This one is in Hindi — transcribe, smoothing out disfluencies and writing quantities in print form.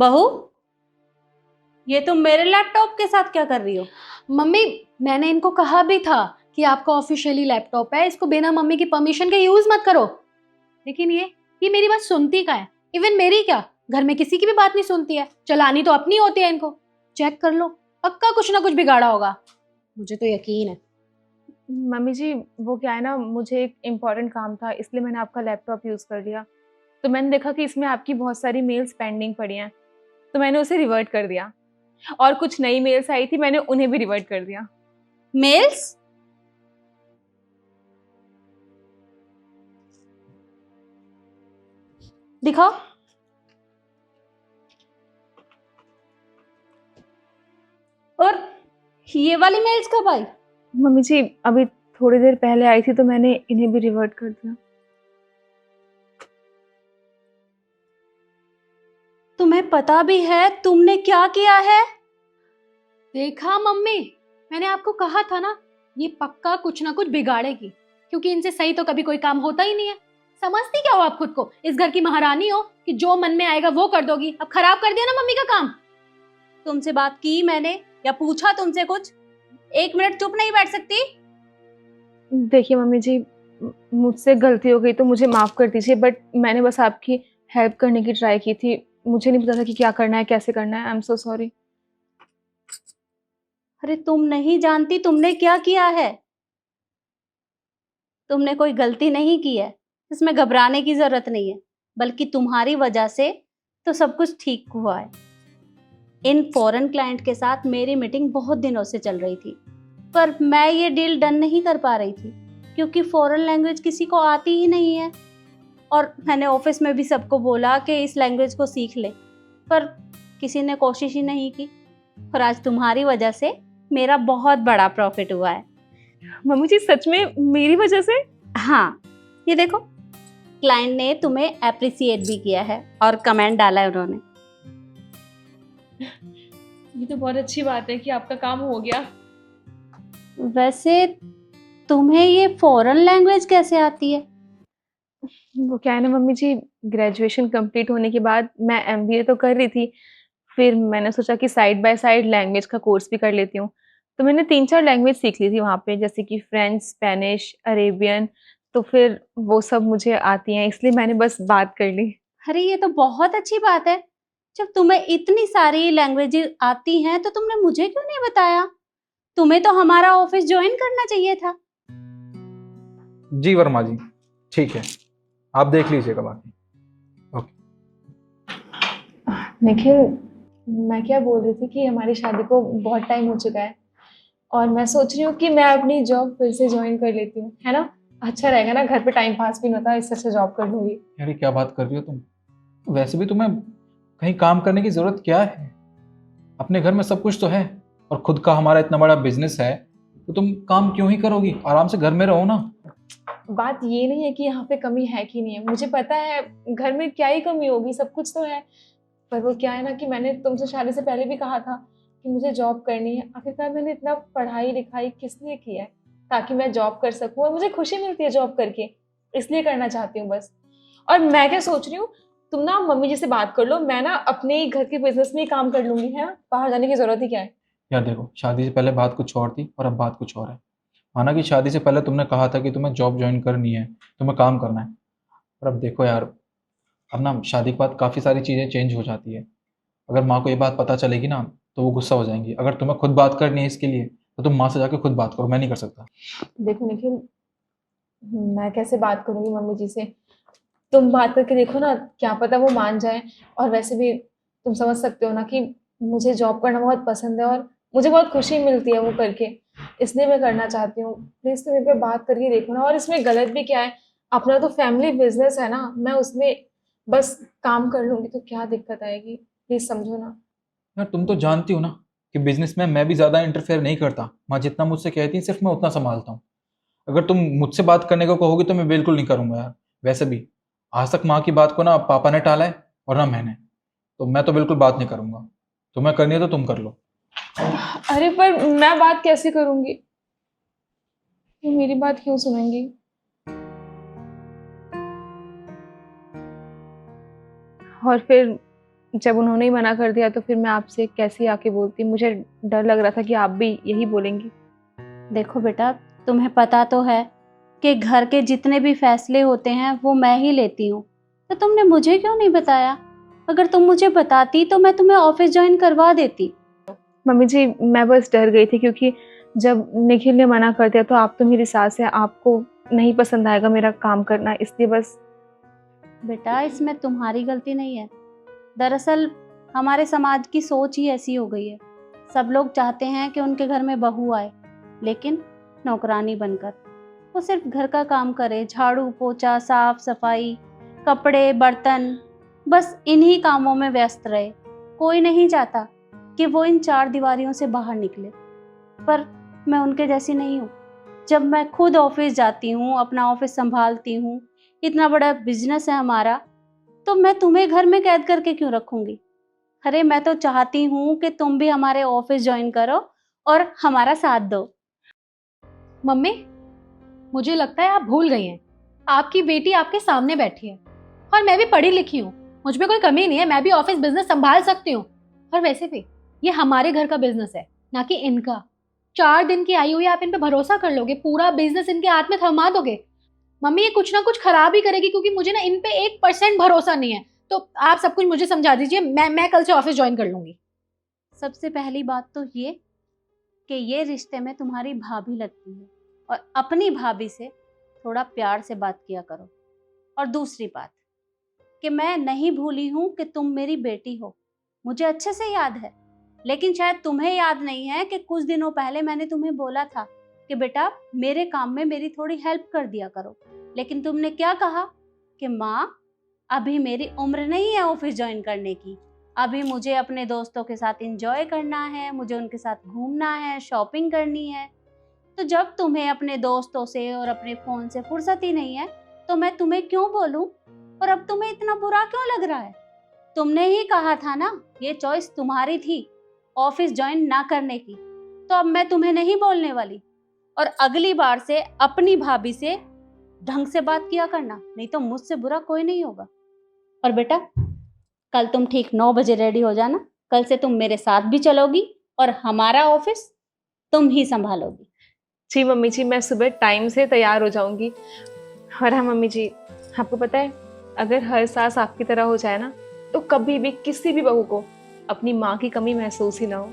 बहू, ये तुम मेरे लैपटॉप के साथ क्या कर रही हो? मम्मी, मैंने इनको कहा भी था कि आपका ऑफिशियली लैपटॉप है, इसको बिना मम्मी की परमिशन के यूज मत करो, लेकिन ये मेरी बात सुनती का है। इवन मेरी क्या, घर में किसी की भी बात नहीं सुनती है। चलानी तो अपनी होती है इनको। चेक कर लो, पक्का कुछ ना कुछ बिगाड़ा होगा, मुझे तो यकीन है। मम्मी जी, वो क्या है ना, मुझे एक इम्पॉर्टेंट काम था इसलिए मैंने आपका लैपटॉप यूज़ कर लिया। तो मैंने देखा कि इसमें आपकी बहुत सारी मेल्स पेंडिंग पड़ी हैं, तो मैंने उसे रिवर्ट कर दिया। और कुछ नई मेल्स आई थी, मैंने उन्हें भी रिवर्ट कर दिया। मेल्स? दिखाओ। और ये वाली मेल्स कब आई? मम्मी जी, अभी थोड़ी देर पहले आई थी, तो मैंने इन्हें भी रिवर्ट कर दिया। तुम्हें पता भी है तुमने क्या किया है? देखा मम्मी, मैंने आपको कहा था ना, ये पक्का कुछ ना कुछ बिगाड़ेगी, क्योंकि इनसे सही तो कभी कोई काम होता ही नहीं है। समझती क्या हो आप खुद को? इस घर की महारानी हो कि जो मन में आएगा वो कर दोगी। अब खराब कर दिया ना मम्मी का काम। तुमसे बात की मैंने या पूछा तुमसे कुछ? 1 मिनट चुप नहीं बैठ सकती? देखिए मम्मी जी, मुझसे गलती हो गई तो मुझे माफ़ कर दीजिए, बट मैंने बस आपकी हेल्प करने की ट्राई की थी। मुझे नहीं पता था कि क्या करना है, कैसे करना है। I am so sorry. अरे तुम नहीं जानती तुमने क्या किया है। तुमने कोई गलती नहीं की है, इसमें घबराने की जरूरत नहीं है, बल्कि तुम्हारी वजह से तो सब कुछ ठीक हुआ है। इन फॉरेन क्लाइंट के साथ मेरी मीटिंग बहुत दिनों से चल रही थी, पर मैं ये डील डन नहीं कर पा रही थी क्योंकि फॉरेन लैंग्वेज किसी को आती ही नहीं है। और मैंने ऑफिस में भी सबको बोला कि इस लैंग्वेज को सीख ले, पर किसी ने कोशिश ही नहीं की। और आज तुम्हारी वजह से मेरा बहुत बड़ा प्रॉफिट हुआ है। मम्मी जी, सच में मेरी वजह से? हाँ, ये देखो, क्लाइंट ने तुम्हें अप्रिसिएट भी किया है और कमेंट डाला है उन्होंने। ये तो बहुत अच्छी बात है कि आपका काम हो गया। वैसे तुम्हें ये फॉरेन लैंग्वेज कैसे आती है? वो क्या है ना मम्मी जी, ग्रेजुएशन कंप्लीट होने के बाद मैं एमबीए तो कर रही थी, फिर मैंने सोचा कि साइड बाय साइड लैंग्वेज का कोर्स भी कर लेती हूँ। तो मैंने 3-4 लैंग्वेज सीख ली थी वहाँ पे, जैसे कि फ्रेंच, स्पेनिश, अरेबियन। तो फिर वो सब मुझे आती हैं, इसलिए मैंने बस बात कर ली। अरे ये तो बहुत अच्छी बात है। जब तुम्हें इतनी सारी लैंग्वेजेस आती हैं तो तुमने मुझे क्यों नहीं बताया? तुम्हें तो हमारा ऑफिस ज्वाइन करना चाहिए था। जी वर्मा जी, ठीक है, आप देख लीजिएगा बाकी। ओके। निखिल, मैं क्या बोल रही थी कि हमारी शादी को बहुत टाइम हो चुका है, और मैं सोच रही हूँ कि मैं अपनी जॉब फिर से ज्वाइन कर लेती हूँ, है ना? अच्छा रहेगा ना, घर पे टाइम पास भी नहीं होता, इससे अच्छा जॉब कर लूंगी। यार ये क्या बात कर रही हो तुम? वैसे भी तुम्हें कहीं काम करने की जरूरत क्या है? अपने घर में सब कुछ तो है, और खुद का हमारा इतना बड़ा बिजनेस है, तो तुम काम क्यों ही करोगी? आराम से घर में रहो ना। बात ये नहीं है कि यहाँ पे कमी है कि नहीं है, मुझे पता है घर में क्या ही कमी होगी, सब कुछ तो है। पर वो क्या है ना कि मैंने तुमसे शादी से पहले भी कहा था कि मुझे जॉब करनी है। आखिरकार मैंने इतना पढ़ाई लिखाई किस लिए किया है? ताकि मैं जॉब कर सकूं, और मुझे खुशी मिलती है जॉब करके, इसलिए करना चाहती हूँ बस। और मैं क्या सोच रही हूँ, तुम ना मम्मी जी से बात कर लो, मैं ना अपने ही घर के बिजनेस में ही काम कर लूंगी, है ना? बाहर जाने की जरूरत ही क्या है? यार देखो, शादी से पहले बात कुछ और थी और अब बात कुछ और है। माना कि शादी से पहले तुमने कहा था कि तुम्हें जॉब ज्वाइन करनी है, तुम्हें काम करना है, और अब देखो यार, अब ना शादी के बाद काफ़ी सारी चीज़ें चेंज हो जाती है। अगर माँ को ये बात पता चलेगी ना, तो वो गुस्सा हो जाएंगी। अगर तुम्हें खुद बात करनी है इसके लिए, तो तुम माँ से जाके खुद बात करो, मैं नहीं कर सकता। देखो निखिल, मैं कैसे बात करूंगी मम्मी जी से? तुम बात करके देखो ना, क्या पता वो मान जाए। और वैसे भी तुम समझ सकते हो ना कि मुझे जॉब करना बहुत पसंद है, और मुझे बहुत खुशी मिलती है वो करके, इसलिए मैं करना चाहती हूँ। प्लीज तुम एक बार बात करके देखो ना। और इसमें गलत भी क्या है? अपना तो फैमिली बिजनेस है ना, मैं उसमें बस काम कर लूंगी तो क्या दिक्कत आएगी? प्लीज समझो ना। यार तुम तो जानती हो ना कि बिजनेस में मैं भी ज़्यादा इंटरफेयर नहीं करता। माँ जितना मुझसे कहती है, सिर्फ मैं उतना संभालता हूँ। अगर तुम मुझसे बात करने को कहोगी तो मैं बिल्कुल नहीं करूँगा यार। वैसे भी आज तक माँ की बात को ना पापा ने टाला है और ना मैंने, तो मैं तो बिल्कुल बात नहीं करूँगा। तुम्हें करनी है तो तुम कर लो। अरे पर मैं बात कैसे करूंगी? वो मेरी बात क्यों सुनेंगी? और फिर जब उन्होंने ही मना कर दिया तो फिर मैं आपसे कैसे आके बोलती। मुझे डर लग रहा था कि आप भी यही बोलेंगी। देखो बेटा, तुम्हें पता तो है कि घर के जितने भी फैसले होते हैं वो मैं ही लेती हूँ, तो तुमने मुझे क्यों नहीं बताया? अगर तुम मुझे बताती तो मैं तुम्हें ऑफिस ज्वाइन करवा देती। मम्मी जी, मैं बस डर गई थी क्योंकि जब निखिल ने मना कर दिया तो आप तो मेरी सास है, आपको नहीं पसंद आएगा मेरा काम करना, इसलिए बस। बेटा, इसमें तुम्हारी गलती नहीं है। दरअसल हमारे समाज की सोच ही ऐसी हो गई है। सब लोग चाहते हैं कि उनके घर में बहू आए, लेकिन नौकरानी बनकर। वो सिर्फ घर का काम करे, झाड़ू पोछा, साफ सफाई, कपड़े बर्तन, बस इन्हीं कामों में व्यस्त रहे। कोई नहीं चाहता कि वो इन चार दीवारियों से बाहर निकले। पर मैं उनके जैसी नहीं हूँ। जब मैं खुद ऑफिस जाती हूँ, अपना ऑफिस संभालती हूँ, इतना बड़ा बिजनेस है हमारा, तो मैं तुम्हें घर में कैद करके क्यों रखूंगी? अरे मैं तो चाहती हूँ कि तुम भी हमारे ऑफिस ज्वाइन करो और हमारा साथ दो। मम्मी, मुझे लगता है आप भूल गई हैं। आपकी बेटी आपके सामने बैठी है और मैं भी पढ़ी लिखी हूँ, मुझ में कोई कमी नहीं है, मैं भी ऑफिस बिजनेस संभाल सकती हूँ। और वैसे भी ये हमारे घर का बिजनेस है, ना कि इनका। 4 दिन की आई हुई, आप इन पे भरोसा कर लोगे? पूरा बिजनेस इनके हाथ में थमा दोगे? मम्मी, ये कुछ ना कुछ खराब ही करेगी, क्योंकि मुझे ना इन पे 1% भरोसा नहीं है। तो आप सब कुछ मुझे समझा दीजिए, मैं कल से ऑफिस ज्वाइन कर लूंगी। सबसे पहली बात तो ये कि ये रिश्ते में तुम्हारी भाभी लगती है, और अपनी भाभी से थोड़ा प्यार से बात किया करो। और दूसरी बात कि मैं नहीं भूली हूँ कि तुम मेरी बेटी हो, मुझे अच्छे से याद है। लेकिन शायद तुम्हें याद नहीं है कि कुछ दिनों पहले मैंने तुम्हें बोला था कि बेटा मेरे काम में मेरी थोड़ी हेल्प कर दिया करो। लेकिन तुमने क्या कहा कि माँ, अभी मेरी उम्र नहीं है ऑफिस ज्वाइन करने की, अभी मुझे अपने दोस्तों के साथ एंजॉय करना है, मुझे उनके साथ घूमना है, शॉपिंग करनी है। तो जब तुम्हें अपने दोस्तों से और अपने फोन से फुर्सत ही नहीं है, तो मैं तुम्हें क्यों बोलूं? और अब तुम्हें इतना बुरा क्यों लग रहा है? तुमने ही कहा था ना, ये चॉइस तुम्हारी थी ऑफिस ज्वाइन ना करने की। तो अब मैं तुम्हें नहीं बोलने वाली। और अगली बार से अपनी भाभी से ढंग से बात किया करना, नहीं तो मुझसे बुरा कोई नहीं होगा। और बेटा, कल तुम ठीक 9 बजे रेडी हो जाना। कल से तुम मेरे साथ भी चलोगी और हमारा ऑफिस तुम ही संभालोगी। जी मम्मी जी, मैं सुबह टाइम से तैयार हो जाऊंगी। और हाँ मम्मी जी, आपको पता है, अगर हर सास आपकी तरह हो जाए ना, तो कभी भी किसी भी बहू को अपनी माँ की कमी महसूस ही ना हो।